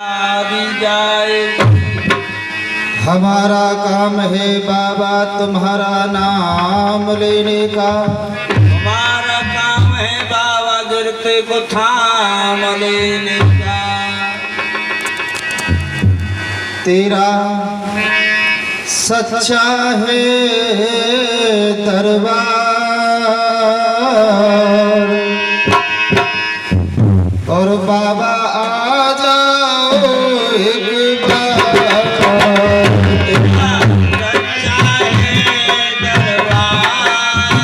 जाए। हमारा काम है बाबा तुम्हारा नाम लेने का, हमारा काम है बाबा गिरते को थाम लेने का। तेरा सच्चा है दरबार और बाबा आ जाओ एक बार। सच्चा है दरबार,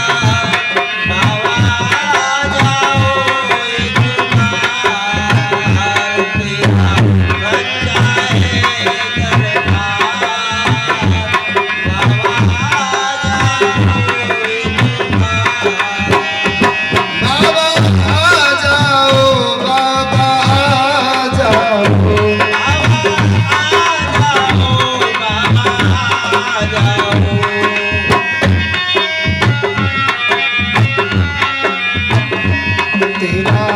बाबा आ जाओ एक बार। तेरा सच्चा है दरबार, बाबा आ जाओ एक बार। बाबा आ जाओ, बाबा आ जाओ, तेरा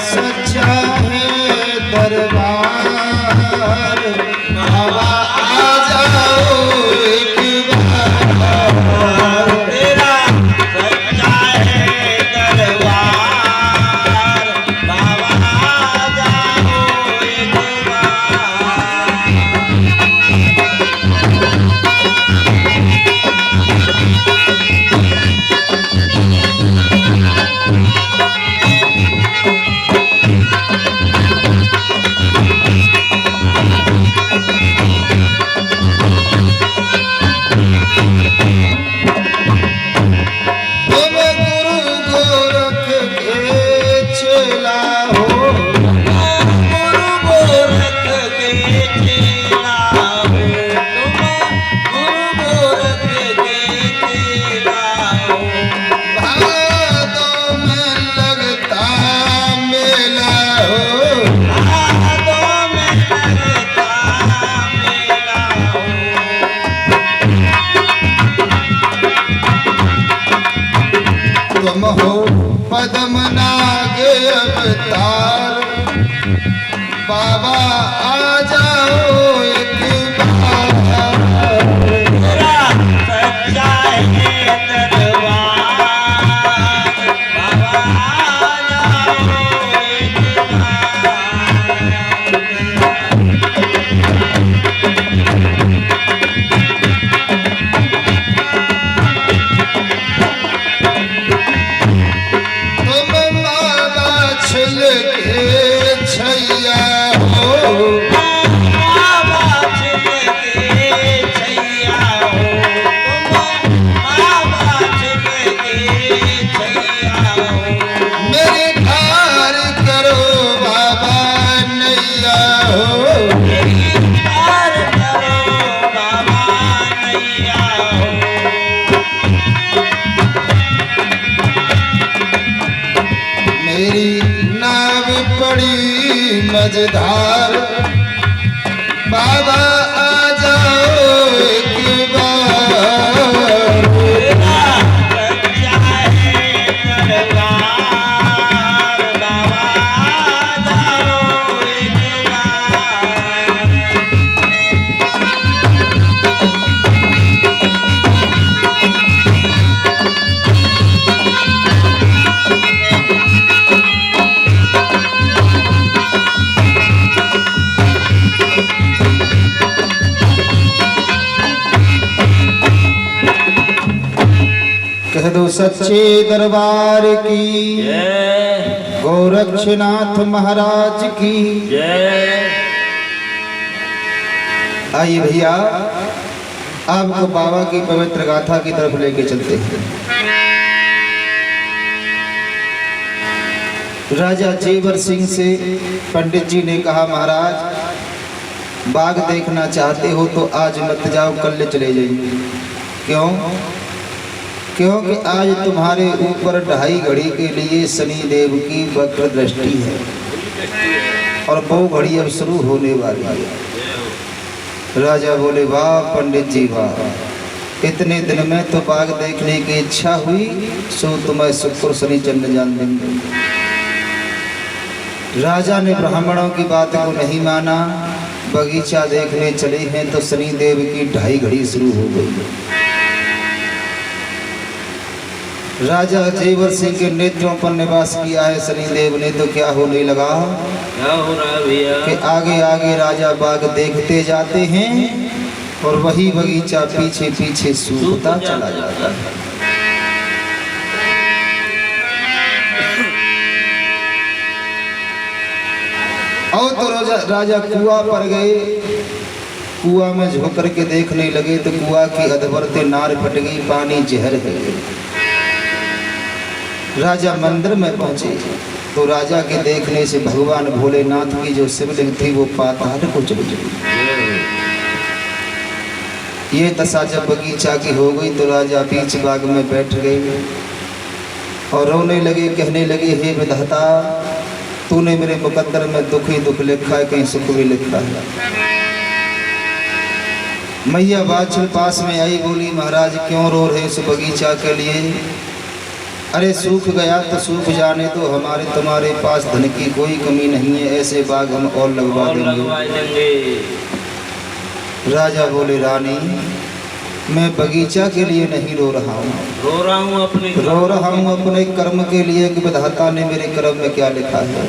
सच्चा है दरबार, बाबा आ जाओ एक बार। तेरा सच्चा है दरबार, बाबा आ जाओ एक तुम गुरु गोरख के चेला हो, गुरु गोरख के चेला हो। तुम गुरु गोरख के चेला हो। भादों में लगता मेला हो, भादों में लगता मेला हो। तुम हो पद्मनाग अवतार, बाबा आ जाओ एक बार। तेरा सच्चा है दरबार, बाबा आ जाओ एक बार। तुम बाबा छिल के छैया हो, बाबा छिलके छैया हो। तुम बाबा छिलके छैया हो। मेरी ठार करो बाबा नैया हो। मेरी पार करो बाबा नैया हो। मेरी नाव पड़ी मझधार, बाबा आ जाओ एक बार। तेरा सच्चा है दरबार, बाबा आ जाओ एक बार। कह दो सच्चे दरबार की, जय गोरक्षनाथ महाराज की। जय। आइए भैया, आपको बाबा की पवित्र गाथा की तरफ लेके चलते हैं। राजा जेवर सिंह से पंडित जी ने कहा, महाराज बाग देखना चाहते हो तो आज मत जाओ, कल चले जाइए। क्यों? क्योंकि आज तुम्हारे ऊपर 2.5 घड़ी के लिए शनि देव की वक्र दृष्टि है और वो घड़ी अब शुरू होने वाली है। राजा बोले, वाह पंडित जी वाह, इतने दिन में तो बाग देखने की इच्छा हुई, सो तुम्हें शुक्र शनि चंद्र जान देंगे। राजा ने ब्राह्मणों की बात को नहीं माना। बगीचा देखने चले हैं तो शनिदेव की ढाई घड़ी शुरू हो गई। राजा जेवर सिंह के नेत्रों पर निवास किया है शनिदेव ने, तो क्या होने लगा क्या हो रहा है भैया कि आगे आगे राजा बाग देखते जाते हैं और वही बगीचा पीछे पीछे सूखता चला जाता है। और तो राजा कुआं पर गए। कुआं में झुक कर के देखने लगे तो कुआं की अधवरते नार फट गई, पानी जहर है। राजा मंदिर में पहुंचे तो राजा के देखने से भगवान भोलेनाथ की जो शिवलिंग थी वो पाताल को चली गई। ये दशा जब बगीचा की हो गई तो राजा बीच बाग में बैठ गए और रोने लगे, कहने लगे, हे विधाता, तूने मेरे मुकद्दर में दुख ही दुख लिखा है, कहीं सुख भी लिखा है। मैया बाछल पास में आई, बोली, महाराज क्यों रो रहे इस बगीचा के लिए? अरे सूख गया तो सूख जाने तो, हमारे तुम्हारे पास धन की कोई कमी नहीं है, ऐसे बाग हम और लगवा देंगे। राजा बोले, रानी मैं बगीचा के लिए नहीं रो रहा हूँ, रो रहा हूँ अपने कर्म के लिए कि विधाता ने मेरे कर्म में क्या लिखा है।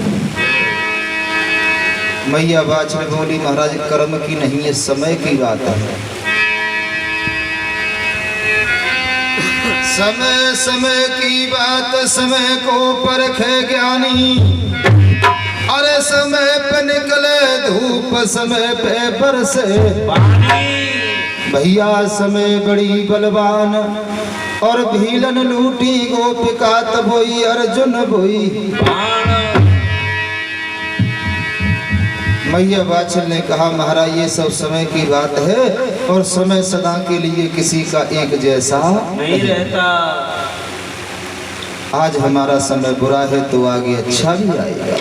मैया बाछड़ बोली, महाराज कर्म की नहीं है, समय की बात है। समय समय की बात समय को परखे ज्ञानी, अरे समय पे निकले धूप, समय पे बरसे भैया, समय बड़ी बलवान और भीलन लूटी गोपिका तबोई अर्जुन बोई। मैया बाछल ने कहा, महाराज ये सब समय की बात है और समय सदा के लिए किसी का एक जैसा नहीं रहता। आज हमारा समय बुरा है तो आगे अच्छा भी आएगा।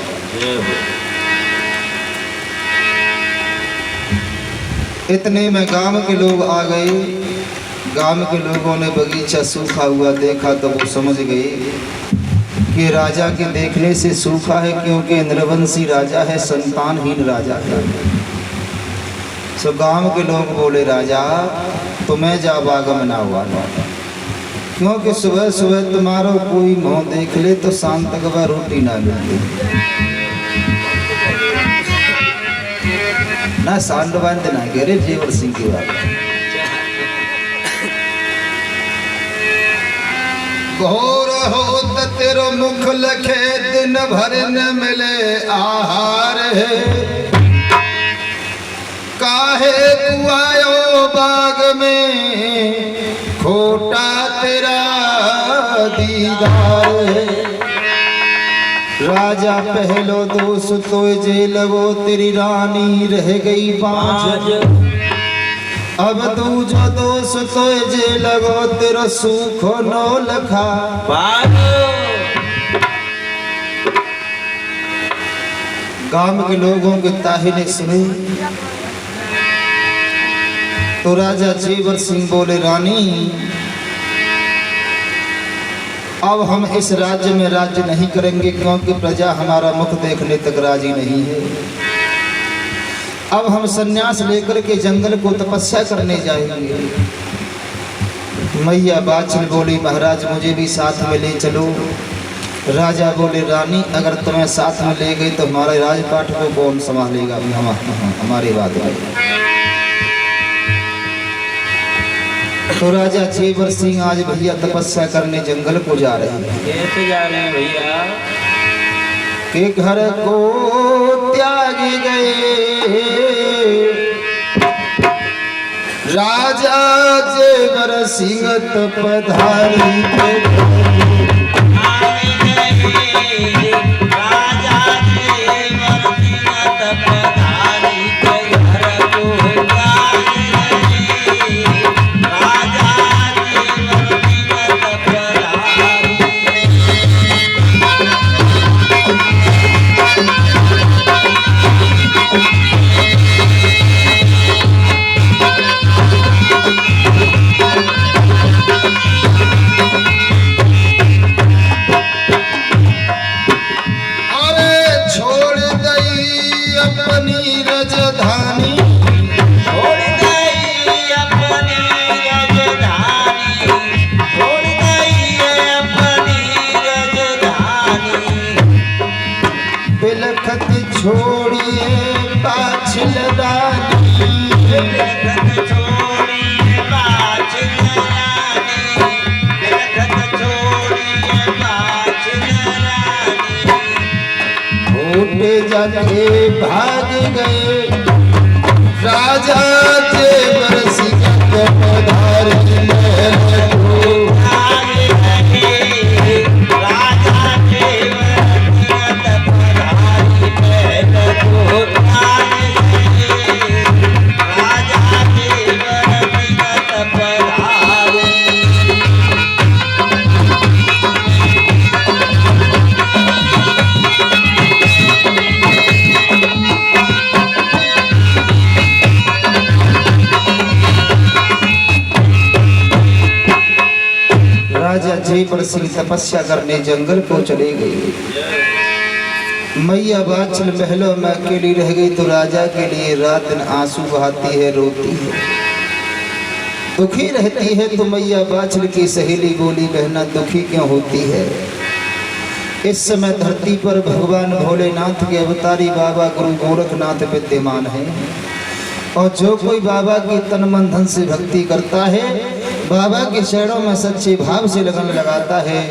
इतने में गांव के लोग आ गए। गांव के लोगों ने बगीचा सूखा हुआ देखा तो वो समझ गए कि राजा के देखने से सूखा है, क्योंकि इंद्रवंशी राजा है, संतानहीन राजा है। सो गांव के लोग बोले, राजा तुम्हें जा बागम ना हुआ, क्योंकि सुबह सुबह तुम्हारा कोई मुँह देख ले तो शाम तक वह रोटी ना मिलती ना। सांडवंद ना गिरे जेवर सिंह की बात। घोर होत तेरो मुख लखे, दिन भर न मिले आहार है। काहे कुआयो बाग में, खोटा तेरा दीदार है। राजा पहलो दोष तो जे लगो, तेरी रानी रह गई बाँझ। अब दूजो दोष तो जे लगो, तेरा सुख नो लखा। गांव के लोगों के ताहिने सुने तो राजा जेवर सिंह बोले, रानी अब हम इस राज्य में राज्य नहीं करेंगे, क्योंकि प्रजा हमारा मुख देखने तक राजी नहीं है। अब हम सन्यास लेकर के जंगल को तपस्या करने जाएंगे। मैया बाछल बोली, महाराज मुझे भी साथ में ले चलो। राजा बोले, रानी अगर तुम्हें साथ में ले गई तो हमारे राजपाट को कौन संभालेगा? हमारी बात है। तो राजा जेवर सिंह आज भैया तपस्या करने जंगल को जा रहे हैं। कैसे जा रहे हैं भैया? के घर को त्याग गए राजा जेवर सिंह पधारी। बाछल रानी बिलखत छोड़िए बाछल रानी, बिलखत छोड़िए बाछल रानी। छोटे जाके भाग गए राजा जेवर सिंह पधारी महल को। आए रहे राजा देवर सिंह पधारी महल को। आए रहे राजा देवर सिंह पधारी। राजा जयवर सिंह तपस्या करने जंगल को चले गए। मैया बाछल महलों में अकेली रह गई तो राजा के लिए रात दिन आंसू बहाती है, रोती है, दुखी रहती है। तो मैया बाछल की सहेली बोली, बहना दुखी क्यों होती है? इस समय धरती पर भगवान भोलेनाथ के अवतारी बाबा गुरु गोरखनाथ विद्यमान है, और जो कोई बाबा की तन मन धन से भक्ति करता है, बाबा के चरणों में सच्चे भाव से लगन लगाता है,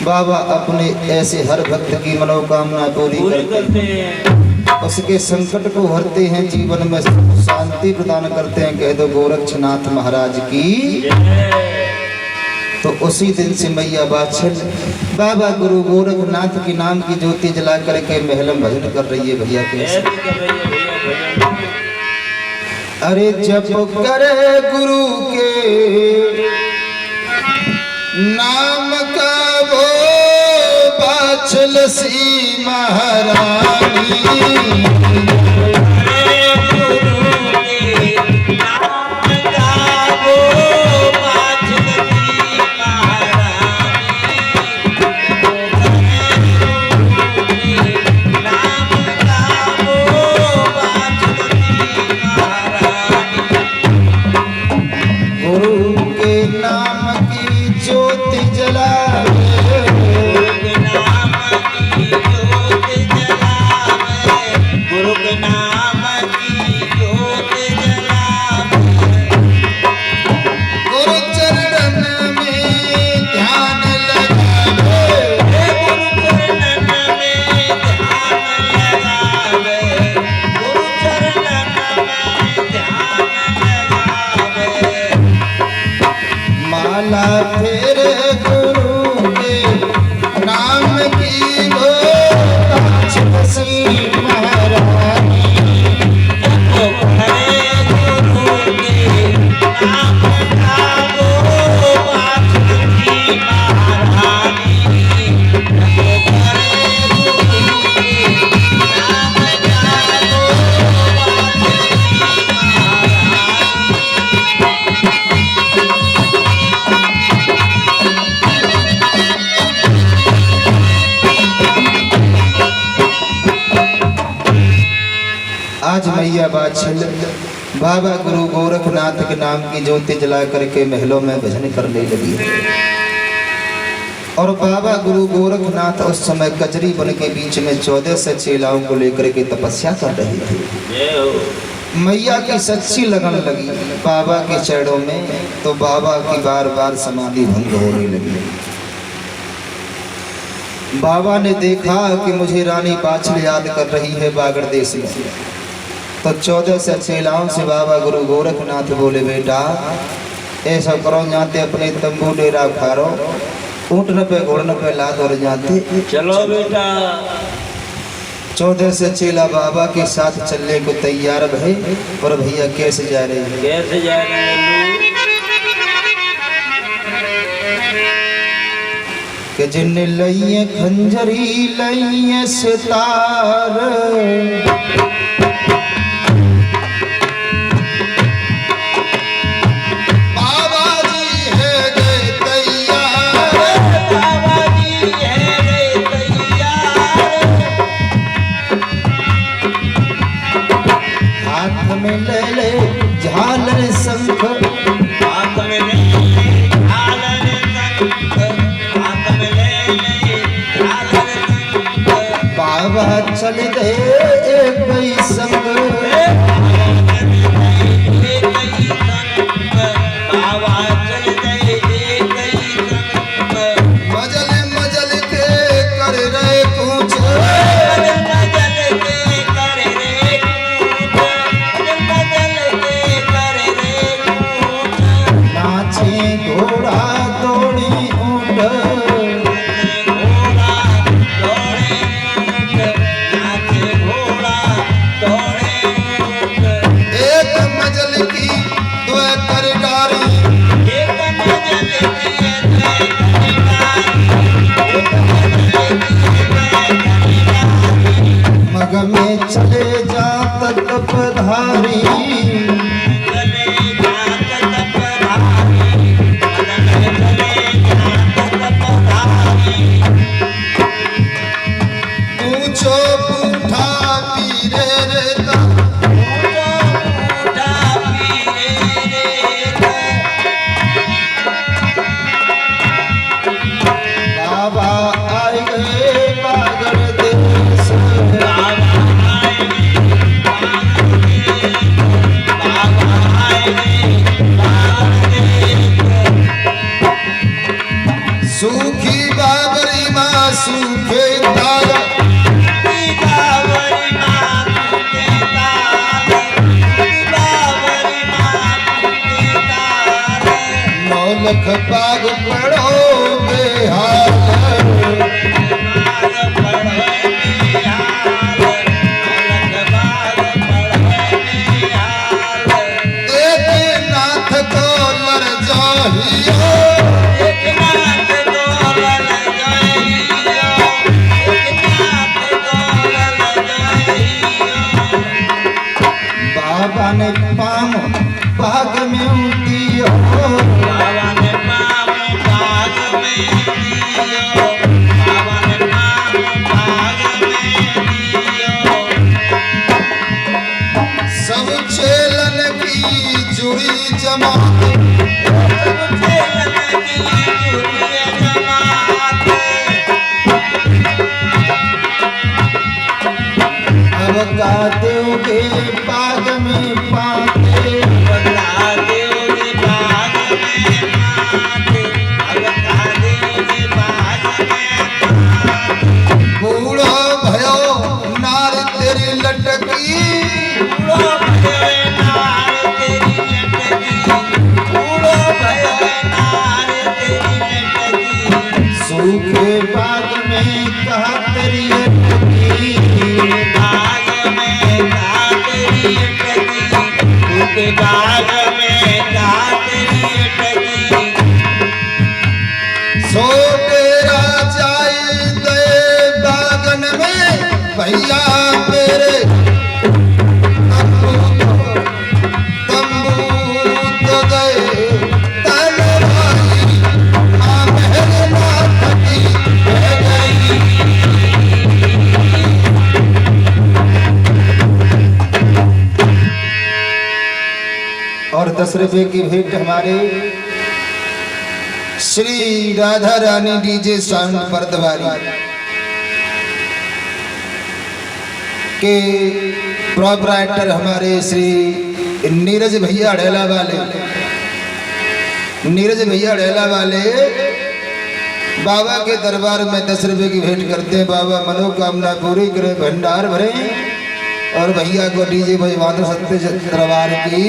बाबा अपने ऐसे हर भक्त की मनोकामना पूरी करते हैं, उसके संकट को हरते हैं, जीवन में शांति प्रदान करते हैं। कह दो गोरक्षनाथ महाराज की। तो उसी दिन से मैया बाछल बाबा गुरु गोरखनाथ के नाम की ज्योति जला करके महल में भजन कर रही है। भैया कैसे? अरे जप करे गुरु के नाम का वो बाछल सी महारानी। आज मैया बाछल बाबा गुरु गोरखनाथ के नाम की ज्योति जला करके महलों में भजन करने लगी है। और बाबा गुरु गोरखनाथ उस समय कजरी बन के बीच में 14 से चेलाओं को लेकर के तपस्या कर रही थी। मैया की सच्ची लगन लगी बाबा के चरणों में, तो बाबा की बार बार समाधि भंग होने लगी। बाबा ने देखा कि मुझे रानी बाछल याद कर रही है बागड़ देश में, तो 14 से चेलाओं से बाबा गुरु गोरखनाथ बोले, बेटा ऐसा करो, जाते अपने तंबू डेरा खारो, ऊँटन पे घोड़न पे लाद और जाते चलो बेटा। 14 से चेला बाबा के साथ चलने को तैयार भई। और भैया कैसे जा रहे हैं? कैसे जा रहे हैं? कि जिन लइए खंजरी लइए सितार, में ले ले झालर शंख, हाथ में ले ले झालर शंख, हाथ में ले ले झालर शंख। बाबा चल गए एक संग, धारी चले जात तप धारी मन में चले जात तप धारी पूछो पूठा पीरे रे उठा पीरे रे बाबा आए गए बागर देश सूखी बाबरी माँ सूखे ताल नौलख बाग पड़ोगे हाल एक नाथ को लर जाहियो बाबा ने पाम बाग में उतियो सब चेलन की जुड़ी जमात अब गाते के बाग में पाते बूढ़ो भयो नार तेरी लटकी सूखे बाग में कहा तेरी लटकी बाग में सो तेरा जाए गए बागन में भैया मेरे तंबू तो गए तन भाई आ मेरे नाथ की रह गई और 10 रुपए की भेंट हमारे श्री राधा रानी डीजे साउंड पर्दवारी के प्रोपराइटर हमारे श्री नीरज भैया अड़ेला वाले बाबा के दरबार में 10 रुपए की भेंट करते हैं। बाबा मनोकामना पूरी करे, भंडार भरे और भैया को डीजे बजवादो सत्य दरबार की